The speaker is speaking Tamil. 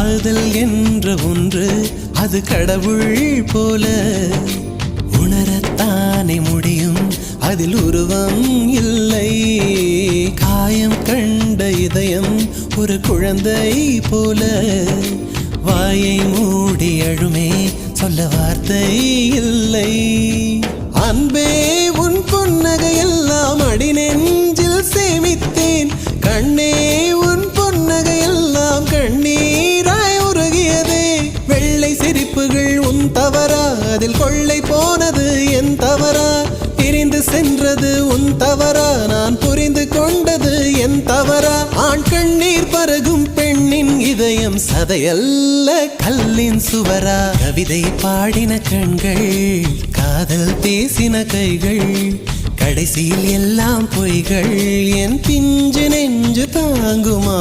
காதல் என்ற ஒன்று அது கடவுள் போல உணரத்தானே முடியும், அதில் உருவம் இல்லை. காயம் கண்ட இதயம் ஒரு குழந்தை போல வாயை மூடி அழுமே, சொல்ல வார்த்தை இல்லை. அன்பே உன் புன்னகையெல்லாம் அடி நெஞ்சில் சேமித்தேன், கண்ணே உன் புன்னகையெல்லாம் கண்ணீராய் உருகியதே. வெள்ளை சிரிப்புகள் உன் தவறா, அதில் கொள்ளை போனது என் தவறா? பிரிந்து சென்றது உன் தவறா, நான் புரிந்து கொண்டது என் தவறா? ஆண் கண்ணீர் பருகும் பெண்ணின் இதயம் சதையல்ல கல்லின் சுவரா? கவிதை பாடின கண்கள், காதல் பேசின கைகள், கடைசியில் எல்லாம் பொய்கள். என் பிஞ்சு நெஞ்சு தாங்குமா?